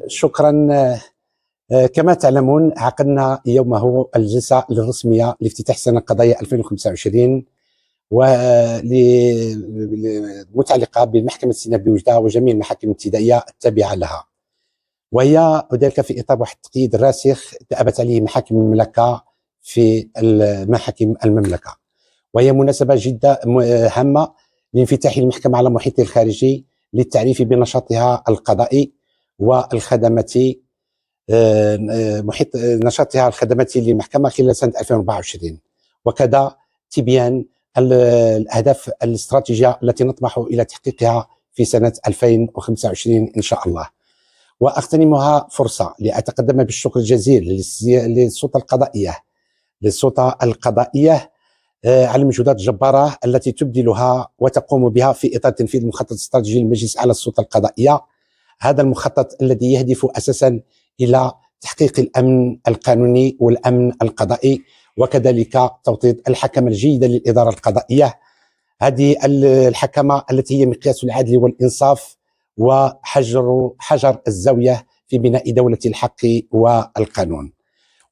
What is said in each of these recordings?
شكرا. كما تعلمون عقدنا يومه الجلسة الرسمية لافتتاح سنة قضائية 2025 والمتعلقة بالمحكمة الاستئناف بوجدة وجميع المحاكم الابتدائية التابعة لها، وهي وذلك في إطار واحد التقييد راسخ دأبت عليه محاكم المملكة في محاكم المملكة، وهي مناسبة جدا هامة لانفتاح المحكمة على محيطها الخارجي للتعريف بنشاطها القضائي والخدماتي، محيط نشاطها الخدماتي للمحكمة خلال سنة 2024، وكذا تبيان الأهداف الاستراتيجية التي نطمح إلى تحقيقها في سنة 2025 إن شاء الله. وأغتنمها فرصة لأتقدم بالشكر الجزيل للسلطة القضائية على المجهودات الجبارة التي تبذلها وتقوم بها في إطار تنفيذ المخطط الاستراتيجي للمجلس على السلطة القضائية. هذا المخطط الذي يهدف أساسا إلى تحقيق الأمن القانوني والأمن القضائي، وكذلك توطيد الحكمة الجيدة للإدارة القضائية، هذه الحكمة التي هي مقياس العدل والإنصاف وحجر الزاوية في بناء دولة الحق والقانون.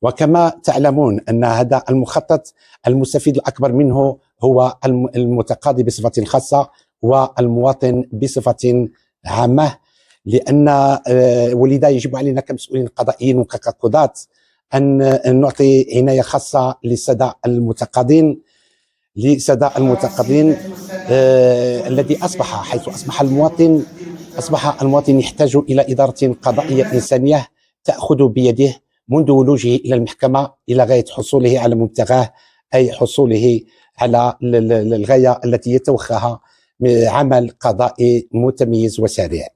وكما تعلمون أن هذا المخطط المستفيد الأكبر منه هو المتقاضي بصفة خاصة والمواطن بصفة عامة، لأن ولذا يجب علينا كمسؤولين قضائيين وكقضاة أن نعطي عناية خاصة للسادة المتقاضين الذي حيث أصبح المواطن يحتاج إلى إدارة قضائية إنسانية تأخذ بيده منذ ولوجه إلى المحكمة إلى غاية حصوله على مبتغاه، أي حصوله على الغاية التي يتوخاها عمل قضائي متميز وسريع.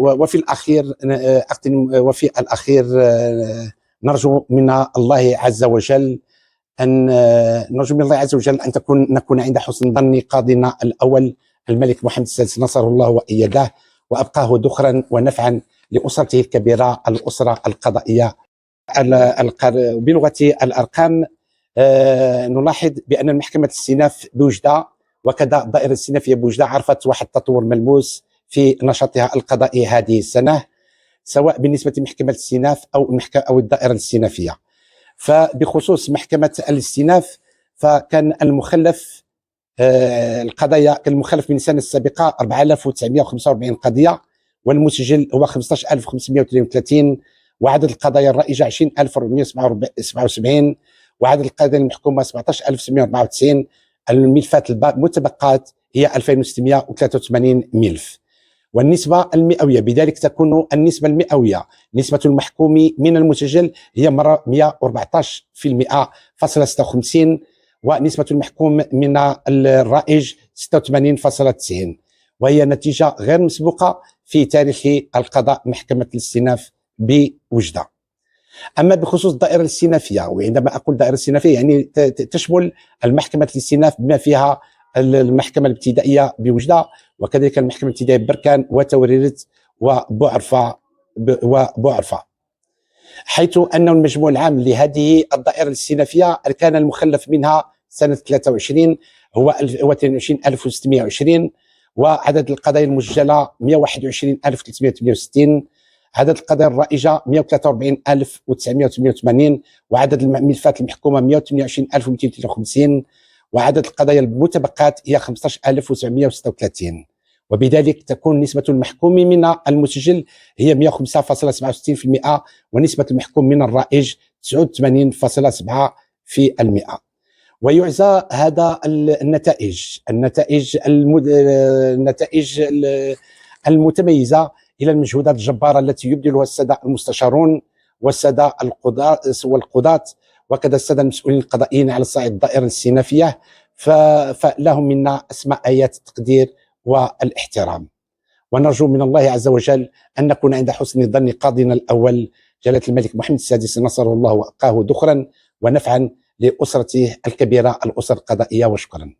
وفي الأخير نرجو من الله عز وجل أن نكون عند حسن ظن قاضينا الأول الملك محمد السادس نصره الله وأيده، وأبقاه ذخرا ونفعا لأسرته الكبيرة الأسرة القضائية. بلغة الأرقام نلاحظ بأن المحكمة الاستئناف بوجدة وكذا الدائرة الاستئنافية بوجدة عرفت واحد التطور ملموس في نشاطها القضائي هذه السنة، سواء بالنسبة لمحكمة الاستئناف أو الدائرة الاستئنافية. فبخصوص محكمة الاستئناف فكان المخلف القضايا كالمخلف من السنة السابقة 4945 قضية، والمسجل هو 15532، وعدد القضايا الرائجة 20477، وعدد القضايا المحكومة 17794، الملفات المتبقات هي 2683 ملف. والنسبة المئوية بذلك تكون النسبة المئوية نسبة المحكوم من المسجل هي 114.56%، ونسبة المحكوم من الرائج 86.90%، وهي نتيجة غير مسبوقة في تاريخ القضاء محكمة الاستئناف بوجدة. أما بخصوص الدائرة الاستئنافية، وعندما أقول دائرة استئنافية يعني تشمل المحكمة الاستئناف بما فيها المحكمة الابتدائية بوجدة، وكذلك المحكمة الابتدائية ببركان وتوريرت وبوعرفة، حيث أن المجموع العام لهذه الدائرة الاستئنافية كان المخلف منها سنة 23 هو 22620، وعدد القضايا المسجلة 121368، عدد القضايا الرائجة 143988، وعدد الملفات المحكومة 128253، وعدد القضايا المتبقات هي 15736. وبذلك تكون نسبة المحكوم من المسجل هي 105.67%، ونسبة المحكوم من الرائج 89.7%. ويعزى هذا النتائج المتميزة إلى المجهودات الجبارة التي يبذلها السادة المستشارون والسادة والقضاة وكذا السادة المسؤولين القضائيين على صعيد الدائرة الاستئنافية، فلهم منا أسماء آيات التقدير والاحترام. ونرجو من الله عز وجل أن نكون عند حسن ظن قاضينا الأول جلالة الملك محمد السادس نصره الله وأبقاه ذخرا ونفعا لأسرته الكبيرة الأسر القضائية. وشكرا.